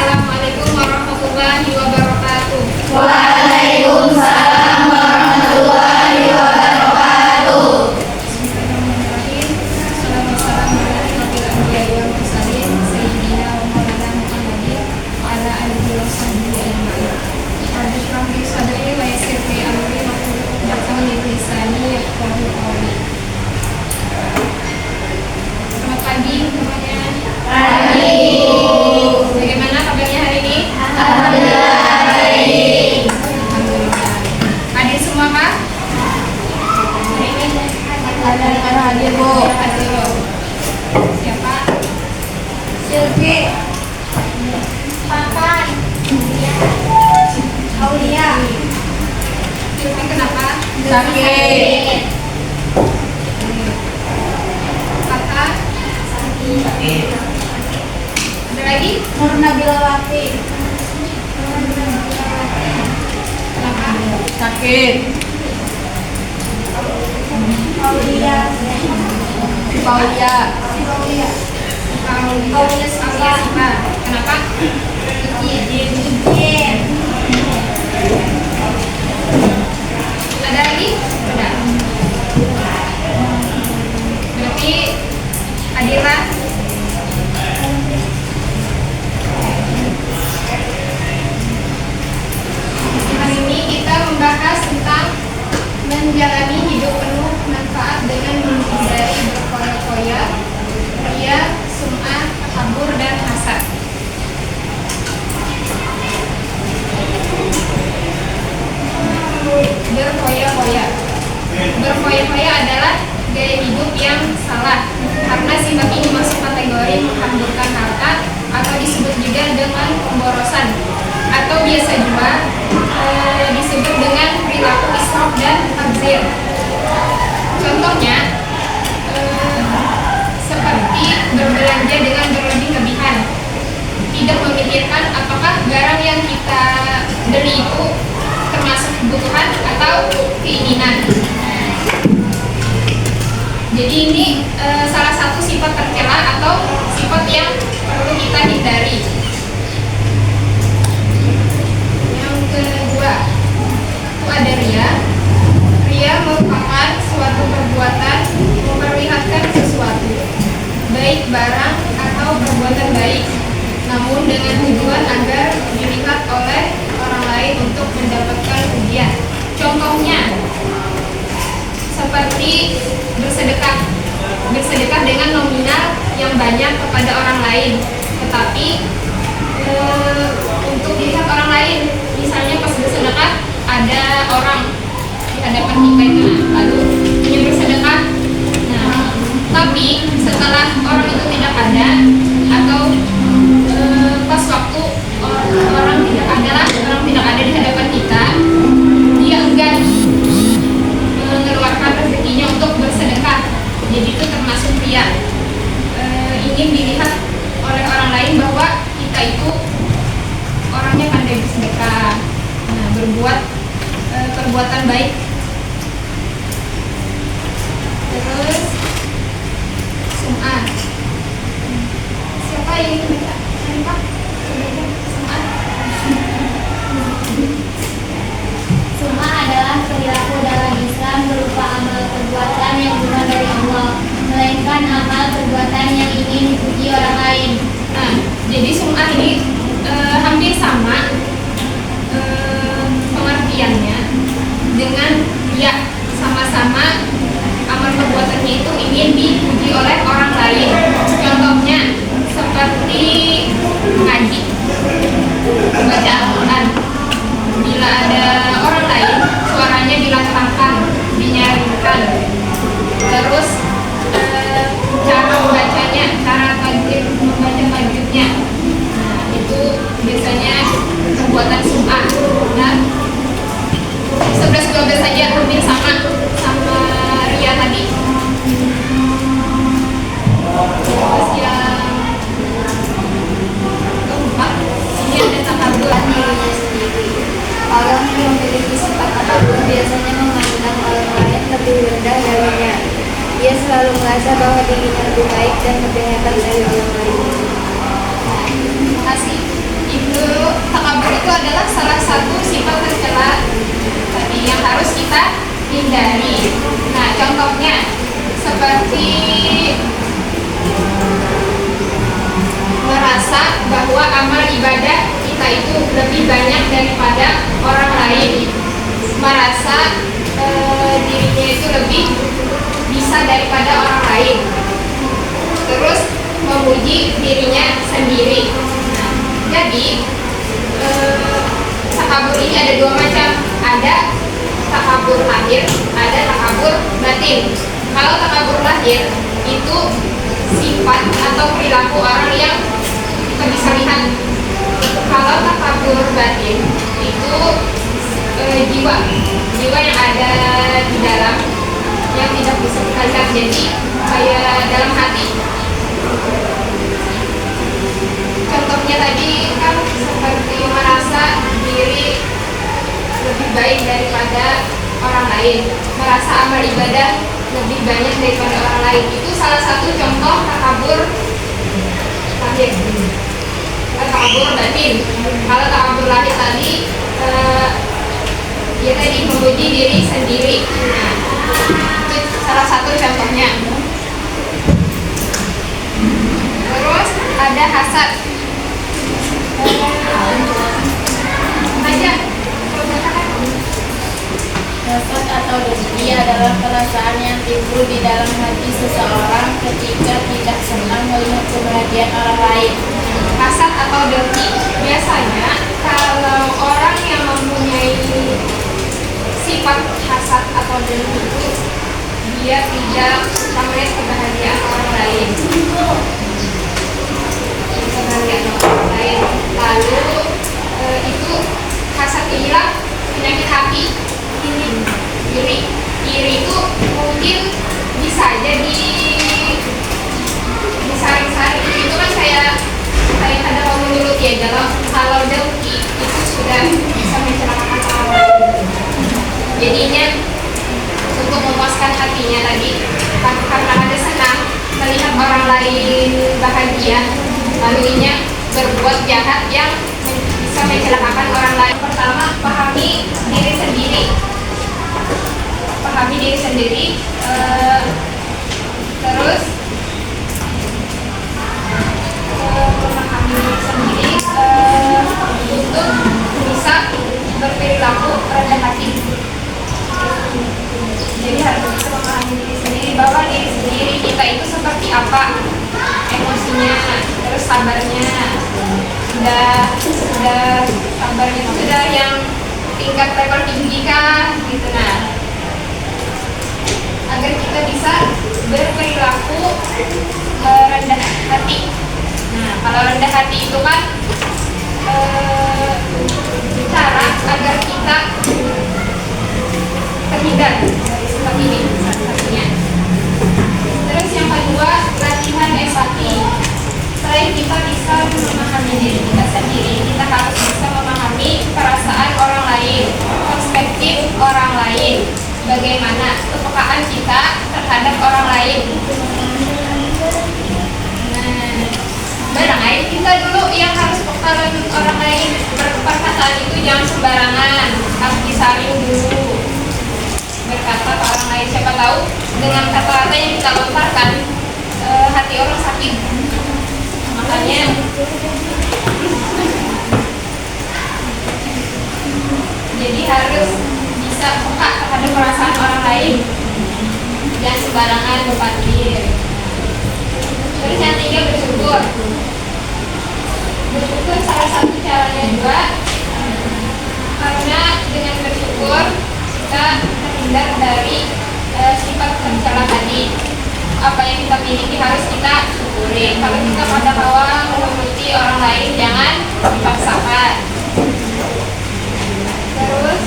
Assalamualaikum warahmatullahi wabarakatuh. Waalaikumsalam warahmatullahi wabarakatuh. Bismillahirrahmanirrahim. Assalamualaikum warahmatullahi wabarakatuh. Sayyidina wa maulana Muhammadin wa ala alihi wa sahbihi ajma'in. Rabbi shrah li sadri wa yassir li amri wahlul 'uqdatam min lisani yafqahu qawli. Selamat pagi semuanya. Pagi. Bagaimana kabarnya hari ini? Alhamdulillah baik. Alhamdulillah. Hadir semua Kak? Hari ini Hadir Bu. hadir. Siapa? Silvi. Papan. Aulia. Silvi kenapa? Sakit. Kakak? Sakit. Ada lagi? Nur Nabila Wafi. Kenapa? Sakit. Aulia. Paulia. Aulia Siva. Kenapa? Izin. Ada lagi? Sudah. Berarti hadirlah. Hari ini kita membahas tentang menjalani hidup penuh manfaat dengan menghindari berfoya-foya, ria, sum'ah, takabur, dan hasad. Berfoya-foya. Berfoya-foya adalah gaya hidup yang salah karena sifat ini masuk kategori menghamburkan harta atau disebut juga dengan pemborosan atau biasa juga disebut dengan perilaku israf dan tabzir. Contohnya seperti berbelanja dengan berlebih-lebihan, tidak memikirkan apakah barang yang kita beli itu termasuk kebutuhan atau keinginan. Jadi ini salah satu sifat tercela atau sifat yang perlu kita hindari. Yang kedua itu ada ria. Ria merupakan suatu perbuatan memperlihatkan sesuatu, baik barang atau perbuatan baik, namun dengan tujuan agar dilihat oleh orang lain untuk mendapatkan pujian. Contohnya seperti bersedekah dengan nominal yang banyak kepada orang lain, tetapi untuk dilihat orang lain, misalnya pas bersedekah ada orang di hadapan kita itu, lalu ingin bersedekah, nah tapi setelah orang itu tidak ada atau pas waktu orang tidak ada di hadapan kita, dia enggan mengeluarkan rezekinya untuk bersedekah. Jadi itu termasuk ria. Ingin dilihat oleh orang lain bahwa kita itu orangnya pandai bersedekah, nah berbuat perbuatan baik. Terus sum'ah. Siapa yang ingin baca? Pak? Sum'ah. Sum'ah adalah perilaku dalam Islam berupa amal perbuatan yang bukan dari Allah, melainkan amal perbuatan yang ingin dipuji orang lain. Nah, jadi sum'ah ini hampir sama pengertiannya dengan ya, sama-sama amal perbuatannya itu ingin dipuji oleh orang lain. Contohnya seperti mengaji, membaca Al-Quran. Bila ada orang lain, suaranya dilantangkan, dinyaringkan. Terus cara membacanya, cara tajwid, membaca tajwidnya, nah itu biasanya perbuatan sum'ah. Nah 11-12 saja hampir sama ria tadi. Terus yang keempat, ini ada takabur. Orang yang memiliki sifat takabur biasanya memandang orang lain lebih rendah darinya. Dia selalu merasa bahwa dirinya lebih baik dan lebih hebat dari orang lain. Terima kasih. bahwa amal ibadah kita itu lebih banyak daripada orang lain, merasa dirinya itu lebih bisa daripada orang lain, terus memuji dirinya sendiri. Nah, jadi takabur ini ada dua macam, ada takabur lahir, ada takabur batin. Kalau takabur lahir itu sifat atau perilaku orang yang kita bisa lihat. Kalau takabur batin itu jiwa yang ada di dalam yang tidak bisa kita lihat, jadi kayak dalam hati. Contohnya tadi kan seperti merasa diri lebih baik daripada orang lain, merasa amal ibadah lebih banyak daripada orang lain. Itu salah satu contoh takabur lahir. Takabur batin. Kalau takabur lahir tadi dia tadi memuji diri sendiri. Nah, itu salah satu contohnya. Terus ada hasad. Hasad atau dengki adalah perasaan yang timbul di dalam hati seseorang ketika tidak senang melihat kebahagiaan orang lain. Hasad atau dengki biasanya kalau orang yang mempunyai sifat hasad atau dengki itu dia tidak suka melihat kebahagiaan orang lain. Lalu itu hasad inilah penyakit hati. Iri itu mungkin bisa jadi disaring-saring. Itu kan kayak ada mau menyulut ya. Kalau dengki itu sudah bisa mencelakakan orang lain. Jadinya untuk memuaskan hatinya tadi, karena ada senang melihat orang lain bahagia, lalu inya berbuat jahat yang bisa mencelakakan orang lain. Pertama, pahami diri sendiri. Pahami diri sendiri, terus memahami diri sendiri untuk bisa berperilaku rendah hati. Jadi harus bisa memahami diri sendiri, bahwa diri sendiri kita itu seperti apa emosinya, terus sabarnya sudah sabarnya itu sudah yang tingkat level tinggi kah gitu. Nah, agar kita bisa berperilaku rendah hati. Nah, kalau rendah hati itu kan cara agar kita terhindar dari sifat ini salah satunya. Terus yang kedua, latihan empati. Selain kita bisa memahami diri kita sendiri, kita harus bisa memahami perasaan orang lain, perspektif orang lain, bagaimana kepekaan kita terhadap orang lain. Nah, barangkali kita dulu yang harus peka dengan orang lain, perkataan itu jangan sembarangan, harus disaring dulu. Berkata ke orang lain, siapa tahu dengan kata-kata yang kita lontarkan hati orang sakit. Makanya jadi harus bisa peka terhadap perasaan orang lain, jangan sembarangan berpikir. Terus yang tiga, bersyukur. Bersyukur salah satu caranya juga, karena dengan bersyukur kita terhindar dari sifat tercela tadi. Apa yang kita miliki harus kita syukuri. Kalau kita pada hawa menuruti orang lain, jangan dipaksakan. Terus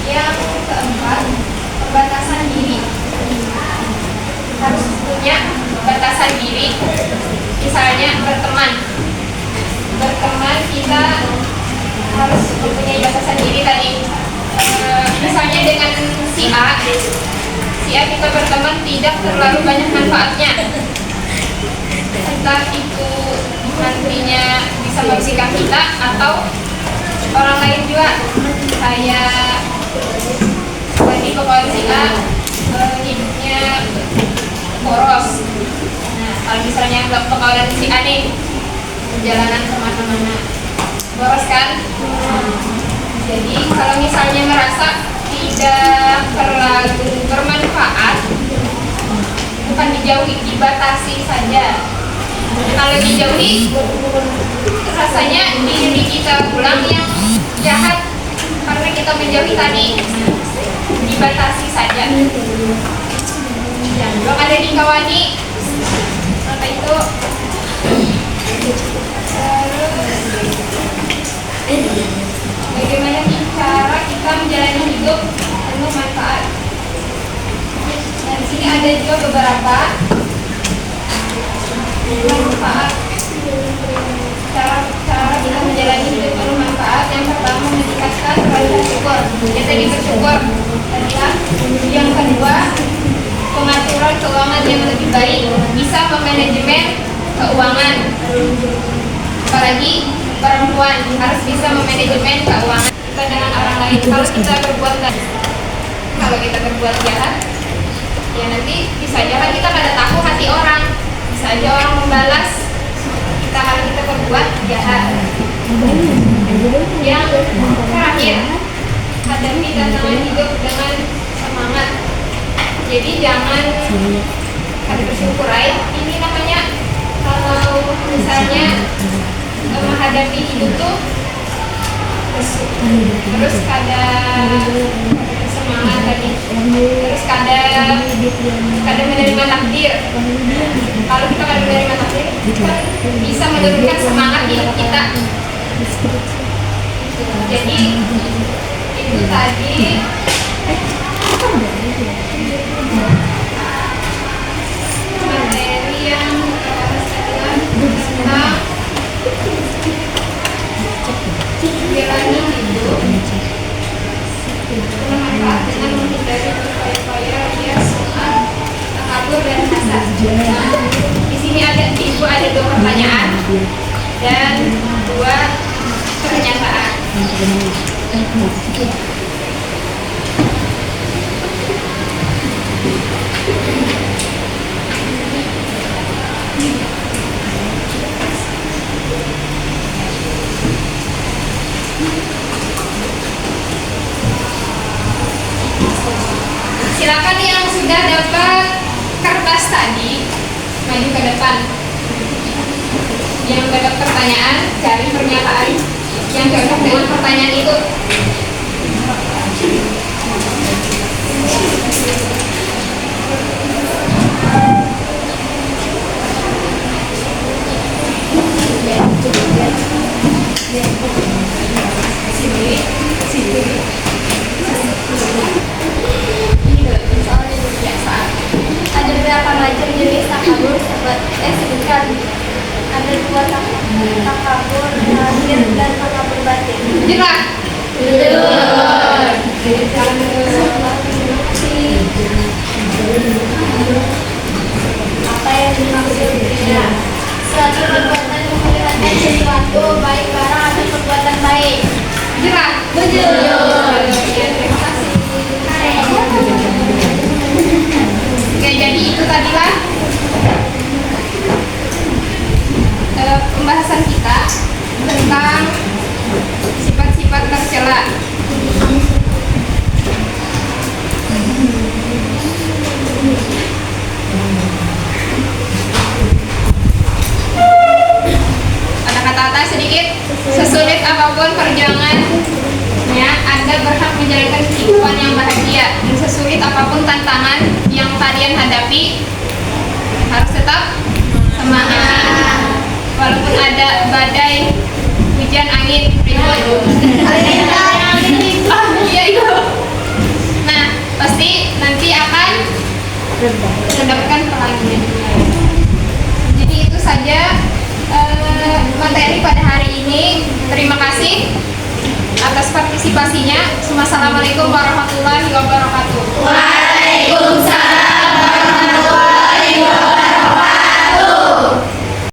yang keempat, pembatasan diri. Harus punya batasan diri. Misalnya berteman kita harus mempunyai batasan diri tadi. Misalnya dengan si A kita berteman tidak terlalu banyak manfaatnya, entah itu nantinya bisa merugikan kita atau orang lain juga. Kayak tadi pokoknya si A hidupnya boros. Nah, kalau misalnya pergaulan si A nih perjalanan kemana-mana. Boros kan? Jadi kalau misalnya merasa tidak terlalu bermanfaat, bukan dijauhi, dibatasi saja. Kalau dijauhi, rasanya diri kita pulang yang jahat karena kita menjauhi tadi. Dibatasi saja. Yang belum ada di kawani, apa itu? Bagaimana cara kita menjalani hidup penuh manfaat? Dan di sini ada juga beberapa manfaat. Cara kita menjalani hidup penuh manfaat. Yang pertama, meningkatkan rasa syukur. Yang tadi bersyukur. Yang kedua, pengaturan keuangan yang lebih baik, bisa memanajemen keuangan. Apalagi perempuan harus bisa memanajemen keuangan kita dengan orang lain. Kalau kita berbuat jahat, ya nanti bisa aja kita pada tahu hati orang, bisa aja orang membalas kita kalau kita berbuat jahat. Yang terakhir, hadapi tantangan hidup dengan semangat. Jadi jangan ada bersyukur. Ini namanya kalau misalnya menghadapi hidup tuh terus ada semangat tadi, terus kada menerima takdir. Kalau kita kada menerima takdir, kita bisa menurunkan semangat hidup kita. Jadi itu tadi materi yang tentang menjalani hidup bermanfaat dengan menghindari upaya-upaya rias, takabur dan hasad. Di sini ibu ada 2 pertanyaan dan 2 pernyataan. Silakan yang sudah dapat kertas tadi maju ke depan. Yang dapat pertanyaan, cari pernyataan yang cocok dengan pertanyaan itu. Ada berapa macam jenis takabur? Sebutkan. Ada 2 takabur lahir dan takabur batin. Jelas. Apa yang dimaksudnya? Suatu perbuatan memperlihatkan sesuatu baik barang atau perbuatan baik. Jelas. Terima kasih. Oke, jadi itu tadilah pembahasan kita tentang sifat-sifat tercela. Ada kata-kata sedikit. Sesulit apapun perjuangannya, Anda berhak menjalankan kehidupan yang bahagia. Dan sesulit apapun tantangan yang kalian hadapi, harus tetap semangat.